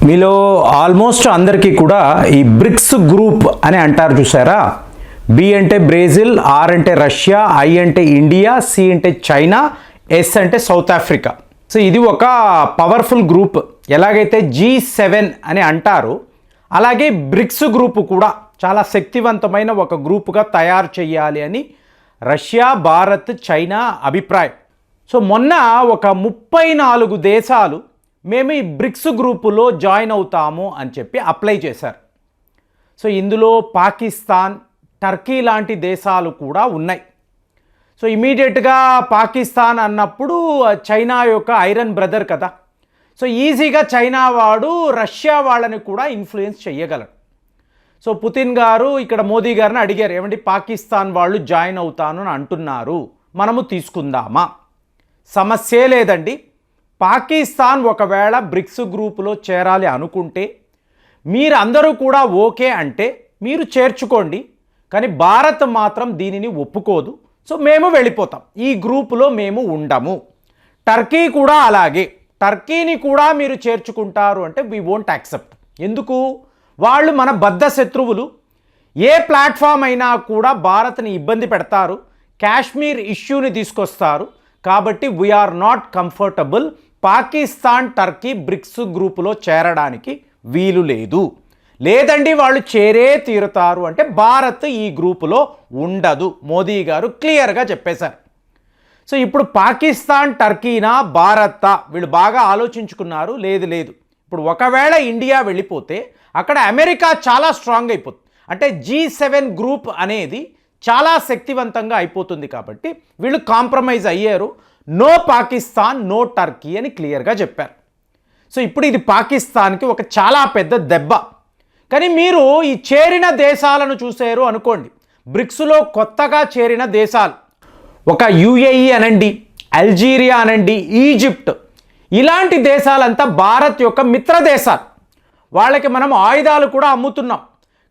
మీలో ఆల్మోస్ట్ అందరికీ కూడా ఈ బ్రిక్స్ గ్రూప్ అని అంటారు చూసారా. బి అంటే బ్రెజిల్, ఆర్ అంటే రష్యా, ఐ అంటే ఇండియా, సి అంటే చైనా, ఎస్ అంటే సౌత్ ఆఫ్రికా. సో ఇది ఒక పవర్ఫుల్ గ్రూప్. ఎలాగైతే G7 అని అంటారు, అలాగే బ్రిక్స్ గ్రూప్ కూడా చాలా శక్తివంతమైన ఒక గ్రూపుగా తయారు చేయాలి అని రష్యా, భారత్, చైనా అభిప్రాయం. సో మొన్న ఒక 34 దేశాలు మేము ఈ బ్రిక్స్ గ్రూపులో జాయిన్ అవుతాము అని చెప్పి అప్లై చేశారు. సో ఇందులో పాకిస్తాన్, టర్కీ లాంటి దేశాలు కూడా ఉన్నాయి. సో ఇమీడియట్గా పాకిస్తాన్ అన్నప్పుడు చైనా యొక్క ఐరన్ బ్రదర్ కదా. సో ఈజీగా చైనా వాడు రష్యా వాళ్ళని కూడా ఇన్ఫ్లుయెన్స్ చేయగలరు. సో పుతిన్ గారు ఇక్కడ మోదీ గారిని అడిగారు, ఏమండి పాకిస్తాన్ వాళ్ళు జాయిన్ అవుతాను అని అంటున్నారు, మనము తీసుకుందామా? సమస్యే లేదండి. పాకిస్తాన్ ఒకవేళ బ్రిక్స్ గ్రూపులో చేరాలి అనుకుంటే మీరందరూ కూడా ఓకే అంటే మీరు చేర్చుకోండి, కానీ భారత్ మాత్రం దీనిని ఒప్పుకోదు. సో మేము వెళ్ళిపోతాం, ఈ గ్రూపులో మేము ఉండము. టర్కీ కూడా అలాగే, టర్కీని కూడా మీరు చేర్చుకుంటారు అంటే వీ వోంట్ యాక్సెప్ట్. ఎందుకు? వాళ్ళు మన బద్ధ శత్రువులు. ఏ ప్లాట్ఫామ్ అయినా కూడా భారత్ని ఇబ్బంది పెడతారు, కాశ్మీర్ ఇష్యూని తీసుకొస్తారు. కాబట్టి we're not comfortable. Pakistan, Turkey BRICS గ్రూపులో చేరడానికి వీలు లేదు. లేదండి వాళ్ళు చేరే తీరుతారు అంటే భారత్ ఈ గ్రూపులో ఉండదు. మోదీ గారు క్లియర్గా చెప్పేశారు. సో ఇప్పుడు పాకిస్తాన్, టర్కీనా, భారతా, వీళ్ళు బాగా ఆలోచించుకున్నారు. లేదు లేదు, ఇప్పుడు ఒకవేళ ఇండియా వెళ్ళిపోతే అక్కడ అమెరికా చాలా స్ట్రాంగ్ అయిపోతుంది. అంటే G7 గ్రూప్ అనేది చాలా శక్తివంతంగా అయిపోతుంది. కాబట్టి వీళ్ళు కాంప్రమైజ్ అయ్యారు. నో పాకిస్తాన్, నో టర్కీ అని క్లియర్గా చెప్పారు. సో ఇప్పుడు ఇది పాకిస్తాన్కి ఒక చాలా పెద్ద దెబ్బ. కానీ మీరు ఈ చేరిన దేశాలను చూసారు అనుకోండి, బ్రిక్స్లో కొత్తగా చేరిన దేశాలు ఒక UAE అనండి, అల్జీరియా అనండి, ఈజిప్ట్, ఇలాంటి దేశాలంతా భారత్ యొక్క మిత్ర దేశాలు. వాళ్ళకి మనం ఆయుధాలు కూడా అమ్ముతున్నాం.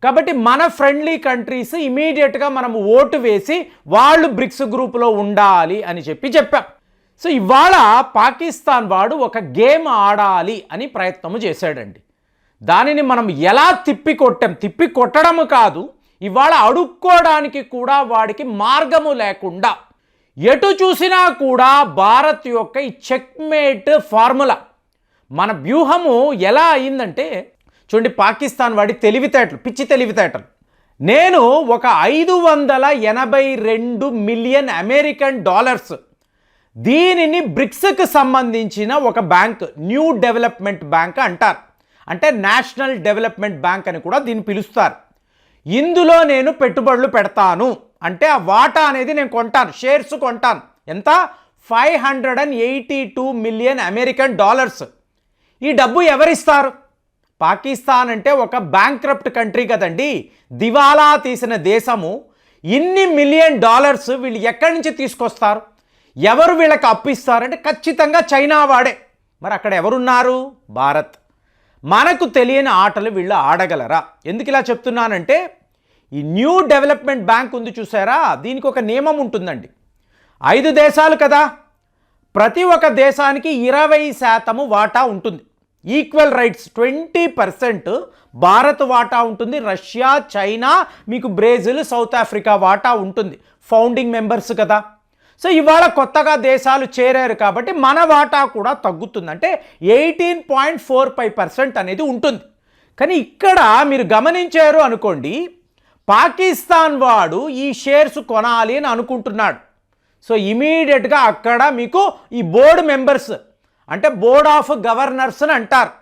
కాబట్టి మన ఫ్రెండ్లీ కంట్రీస్ ఇమీడియట్గా మనం ఓటు వేసి వాళ్ళు బ్రిక్స్ గ్రూపులో ఉండాలి అని చెప్పాం. సో ఇవాళ పాకిస్తాన్ వాడు ఒక గేమ్ ఆడాలి అని ప్రయత్నము చేశాడండి. దానిని మనం ఎలా తిప్పి కొట్టడము కాదు, ఇవాళ అడుక్కోవడానికి కూడా వాడికి మార్గము లేకుండా ఎటు చూసినా కూడా భారత్ యొక్క ఈ చెక్మేట్ ఫార్ములా, మన వ్యూహము ఎలా అయిందంటే చూడండి, పాకిస్తాన్ వాడి తెలివితేటలు, పిచ్చి తెలివితేటలు. నేను ఒక 582 మిలియన్ అమెరికన్ డాలర్స్ దీనిని బ్రిక్స్కి సంబంధించిన ఒక బ్యాంక్, న్యూ డెవలప్మెంట్ బ్యాంక్ అంటారు, అంటే నేషనల్ డెవలప్మెంట్ బ్యాంక్ అని కూడా దీన్ని పిలుస్తారు. ఇందులో నేను పెట్టుబడులు పెడతాను అంటే ఆ వాటా అనేది నేను కొంటాను, షేర్స్ కొంటాను. ఎంత? 582 మిలియన్ అమెరికన్ డాలర్స్. ఈ డబ్బు ఎవరిస్తారు? పాకిస్తాన్ అంటే ఒక బ్యాంక్రప్ట్ కంట్రీ కదండి, దివాలా తీసిన దేశము. ఇన్ని మిలియన్ డాలర్స్ వీళ్ళు ఎక్కడి నుంచి తీసుకొస్తారు? ఎవరు వీళ్ళకి అప్పిస్తారంటే ఖచ్చితంగా చైనా వాడే. మరి అక్కడ ఎవరున్నారు? భారత్. మనకు తెలియని ఆటలు వీళ్ళు ఆడగలరా? ఎందుకు ఇలా చెప్తున్నానంటే ఈ న్యూ డెవలప్మెంట్ బ్యాంక్ ఉంది చూసారా, దీనికి ఒక నియమం ఉంటుందండి. 5 దేశాలు కదా, ప్రతి ఒక్క దేశానికి 20% వాటా ఉంటుంది. ఈక్వల్ రైట్స్ 20% భారత్ వాటా ఉంటుంది, రష్యా, చైనా, మీకు బ్రెజిల్, సౌత్ ఆఫ్రికా వాటా ఉంటుంది. ఫౌండింగ్ మెంబర్స్ కదా. సో ఇవాళ కొత్తగా దేశాలు చేరారు కాబట్టి మన వాటా కూడా తగ్గుతుంది, అంటే 18.45% అనేది ఉంటుంది. కానీ ఇక్కడ మీరు గమనించారు అనుకోండి, పాకిస్తాన్ వాడు ఈ షేర్స్ కొనాలి అని అనుకుంటున్నాడు. సో ఇమీడియట్గా అక్కడ మీకు ఈ బోర్డు మెంబర్స్, అంటే బోర్డ్ ఆఫ్ గవర్నర్స్ అని అంటారు.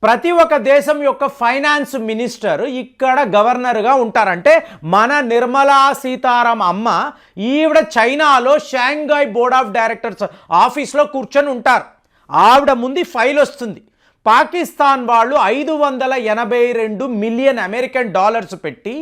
ప్రతి ఒక్క దేశం యొక్క ఫైనాన్స్ మినిస్టర్ ఇక్కడ గవర్నర్గా ఉంటారంటే మన నిర్మలా సీతారామన్ అమ్మ ఈవిడ చైనాలో షాంఘై బోర్డ్ ఆఫ్ డైరెక్టర్స్ ఆఫీస్లో కూర్చొని ఉంటారు. ఆవిడ ముందు ఫైల్ వస్తుంది. పాకిస్తాన్ వాళ్ళు 582 మిలియన్ అమెరికన్ డాలర్స్ పెట్టి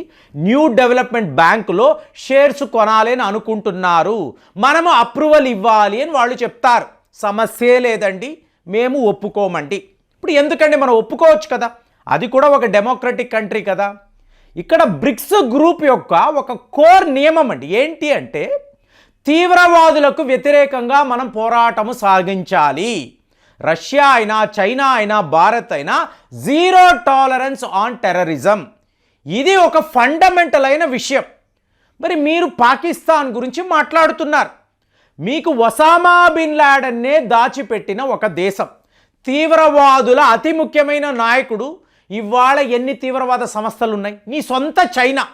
న్యూ డెవలప్మెంట్ బ్యాంకులో షేర్స్ కొనాలి అని అనుకుంటున్నారు, మనము అప్రూవల్ ఇవ్వాలి అని వాళ్ళు చెప్తారు. సమస్యే లేదండి, మేము ఒప్పుకోమండి. ఇప్పుడు ఎందుకండి, మనం ఒప్పుకోవచ్చు కదా, అది కూడా ఒక డెమోక్రటిక్ కంట్రీ కదా. ఇక్కడ బ్రిక్స్ గ్రూప్ యొక్క ఒక కోర్ నియమం అండి ఏంటి అంటే, తీవ్రవాదులకు వ్యతిరేకంగా మనం పోరాటము సాగించాలి, రష్యా అయినా, చైనా అయినా, భారత్ అయినా జీరో టాలరెన్స్ ఆన్ టెర్రరిజం. ఇది ఒక ఫండమెంటల్ అయిన విషయం. మరి మీరు పాకిస్తాన్ గురించి మాట్లాడుతున్నారు. మీకు ఒసామా బిన్ లాడెన్నే దాచిపెట్టిన ఒక దేశం, తీవ్రవాదుల అతి ముఖ్యమైన నాయకుడు. ఇవాళ ఎన్ని తీవ్రవాద సంస్థలు ఉన్నాయి? మీ సొంత చైనా,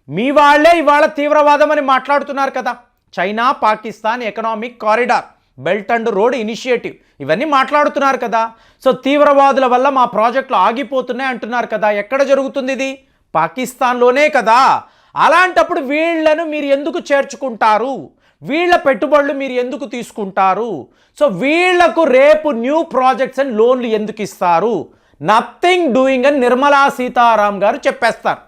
మీ వాళ్ళే ఇవాళ తీవ్రవాదం అని మాట్లాడుతున్నారు కదా. China Pakistan economic corridor, belt and road initiative, ఇవన్నీ మాట్లాడుతున్నారు కదా. సో తీవ్రవాదుల వల్ల మా ప్రాజెక్టులు ఆగిపోతున్నాయి అంటున్నారు కదా. ఎక్కడ జరుగుతుంది ఇది? పాకిస్తాన్లోనే కదా. అలాంటప్పుడు వీళ్లను మీరు ఎందుకు చేర్చుకుంటారు? వీళ్ళ పెట్టుబడులు మీరు ఎందుకు తీసుకుంటారు? సో వీళ్లకు రేపు న్యూ ప్రాజెక్ట్స్ అండ్ లోన్లు ఎందుకు ఇస్తారు? నథింగ్ డూయింగ్ అని నిర్మలా సీతారాం గారు చెప్పేస్తారు.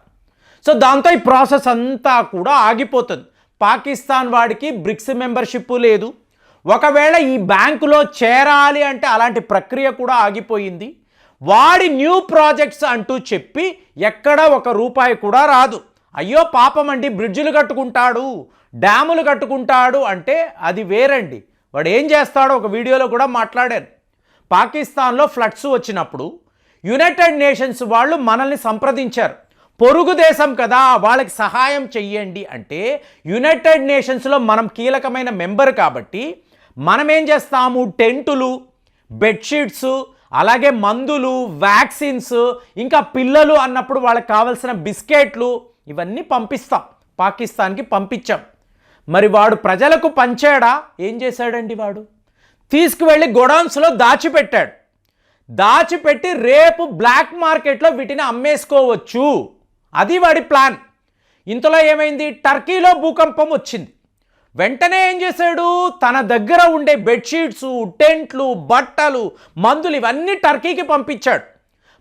సో దాంతో ఈ ప్రాసెస్ అంతా కూడా ఆగిపోతుంది. పాకిస్తాన్ వాడికి బ్రిక్స్ మెంబర్షిప్ లేదు. ఒకవేళ ఈ బ్యాంకులో చేరాలి అంటే అలాంటి ప్రక్రియ కూడా ఆగిపోయింది. వాడి న్యూ ప్రాజెక్ట్స్ అంటూ చెప్పి ఎక్కడ ఒక రూపాయి కూడా రాదు. అయ్యో పాపం అండి, బ్రిడ్జిలు కట్టుకుంటాడు, డ్యాములు కట్టుకుంటాడు అంటే అది వేరండి. వాడు ఏం చేస్తాడో ఒక వీడియోలో కూడా మాట్లాడాను. పాకిస్తాన్లో ఫ్లడ్స్ వచ్చినప్పుడు యునైటెడ్ నేషన్స్ వాళ్ళు మనల్ని సంప్రదించారు. పొరుగు దేశం కదా, వాళ్ళకి సహాయం చెయ్యండి అంటే యునైటెడ్ నేషన్స్లో మనం కీలకమైన మెంబర్ కాబట్టి మనం ఏం చేస్తాము? టెంటులు, బెడ్షీట్స్, అలాగే మందులు, వ్యాక్సిన్స్, ఇంకా పిల్లలు అన్నప్పుడు వాళ్ళకి కావాల్సిన బిస్కెట్లు ఇవన్నీ పంపిస్తాం. పాకిస్తాన్కి పంపించాం. మరి వాడు ప్రజలకు పంచాడా? ఏం చేశాడండి? వాడు తీసుకువెళ్ళి గోడౌన్స్లో దాచిపెట్టాడు. దాచిపెట్టి రేపు బ్లాక్ మార్కెట్లో వీటిని అమ్మేసుకోవచ్చు. అది వాడి ప్లాన్. ఇంతలో ఏమైంది? టర్కీలో భూకంపం వచ్చింది. వెంటనే ఏం చేశాడు? తన దగ్గర ఉండే బెడ్షీట్స్, టెంట్లు, బట్టలు, మందులు ఇవన్నీ టర్కీకి పంపించాడు.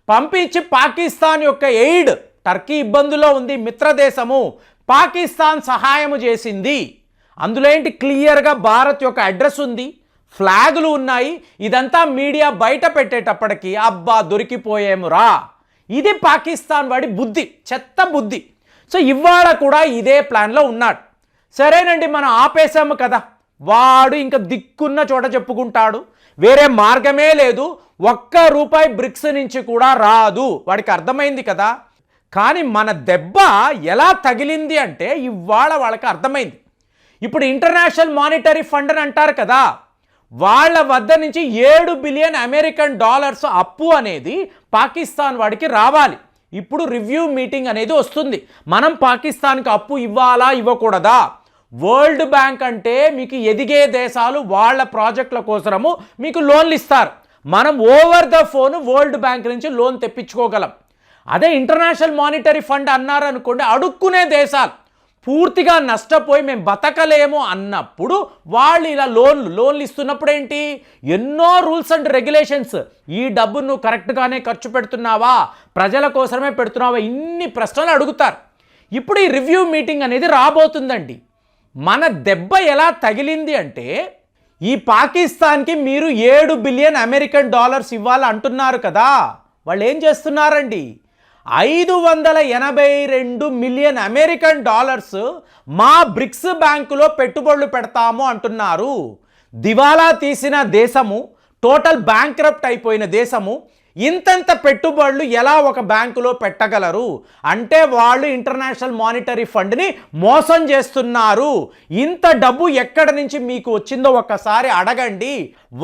పంపించి పాకిస్తాన్ యొక్క ఎయిడ్, టర్కీ ఇబ్బందుల్లో ఉంది, మిత్రదేశము, పాకిస్తాన్ సహాయము చేసింది. అందులో ఏంటి? క్లియర్గా భారత్ యొక్క అడ్రస్ ఉంది, ఫ్లాగులు ఉన్నాయి. ఇదంతా మీడియా బయట పెట్టేటప్పటికి అబ్బా దొరికిపోయేమురా. ఇది పాకిస్తాన్ వాడి బుద్ధి, చెత్త బుద్ధి. సో ఇవాళ కూడా ఇదే ప్లాన్లో ఉన్నాడు. సరేనండి, మనం ఆపేసాము కదా, వాడు ఇంకా దిక్కున్న చోట చెప్పుకుంటాడు, వేరే మార్గమే లేదు, ₹1 బ్రిక్స్ నుంచి కూడా రాదు. వాడికి అర్థమైంది కదా. కానీ మన దెబ్బ ఎలా తగిలింది అంటే ఇవాళ వాళ్ళకి అర్థమైంది. ఇప్పుడు ఇంటర్నేషనల్ మానిటరీ ఫండ్ అని అంటారు కదా, వాళ్ళ వద్ద నుంచి $7 బిలియన్ అప్పు అనేది పాకిస్తాన్ వాడికి రావాలి. ఇప్పుడు రివ్యూ మీటింగ్ అనేది వస్తుంది. మనం పాకిస్తాన్కి అప్పు ఇవ్వాలా ఇవ్వకూడదా? వరల్డ్ బ్యాంక్ అంటే మీకు ఎదిగే దేశాలు వాళ్ళ ప్రాజెక్టుల కోసము మీకు లోన్లు ఇస్తారు. మనం over the phone world bank నుంచి లోన్ తెప్పించుకోగలం. అదే ఇంటర్నేషనల్ మానిటరీ ఫండ్ అన్నారనుకోండి, అడుక్కునే దేశాలు పూర్తిగా నష్టపోయి మేము బతకలేము అన్నప్పుడు వాళ్ళు ఇలా లోన్లు ఇస్తున్నప్పుడు ఏంటి? ఎన్నో రూల్స్ అండ్ రెగ్యులేషన్స్. ఈ డబ్బు నువ్వు కరెక్ట్గానే ఖర్చు పెడుతున్నావా, ప్రజల కోసమే పెడుతున్నావా, ఇన్ని ప్రశ్నలు అడుగుతారు. ఇప్పుడు ఈ రివ్యూ మీటింగ్ అనేది రాబోతుందండి. మన దెబ్బ ఎలా తగిలింది అంటే, ఈ పాకిస్తాన్కి మీరు $7 బిలియన్ ఇవ్వాలి అంటున్నారు కదా, వాళ్ళు ఏం చేస్తున్నారండి? $582 మిలియన్ మా బ్రిక్స్ బ్యాంకులో పెట్టుబడులు పెడతాము అంటున్నారు. దివాలా తీసిన దేశము, టోటల్ బ్యాంక్రప్ట్ అయిపోయిన దేశము ఇంతంత పెట్టుబడులు ఎలా ఒక బ్యాంకులో పెట్టగలరు అంటే వాళ్ళు ఇంటర్నేషనల్ మానిటరీ ఫండ్ని మోసం చేస్తున్నారు. ఇంత డబ్బు ఎక్కడి నుంచి మీకు వచ్చిందో ఒక్కసారి అడగండి.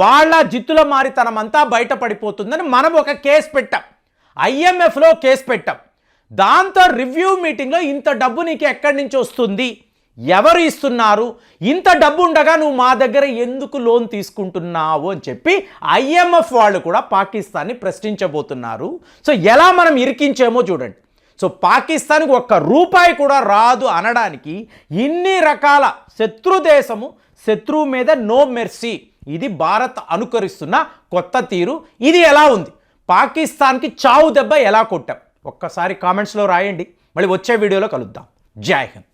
వాళ్ళ జిత్తుల మారితనమంతా బయటపడిపోతుందని మనం ఒక కేసు పెట్టాం, IMFలో కేసు పెట్టాం. దాంతో రివ్యూ మీటింగ్లో ఇంత డబ్బు నీకు ఎక్కడి నుంచి వస్తుంది, ఎవరు ఇస్తున్నారు, ఇంత డబ్బు ఉండగా నువ్వు మా దగ్గర ఎందుకు లోన్ తీసుకుంటున్నావు అని చెప్పి IMF వాళ్ళు కూడా పాకిస్తాన్ని ప్రశ్నించబోతున్నారు. సో ఎలా మనం ఇరికించేమో చూడండి. సో పాకిస్తాన్కి ₹1 కూడా రాదు అనడానికి ఇన్ని రకాల శత్రు దేశము, శత్రువు మీద నో మెర్సీ, ఇది భారత్ అనుకరిస్తున్న కొత్త తీరు. ఇది ఎలా ఉంది? పాకిస్తాన్కి చావు దెబ్బ ఎలా కొట్టాం? ఒక్కసారి కామెంట్స్లో రాయండి. మళ్ళీ వచ్చే వీడియోలో కలుద్దాం. జై హింద్.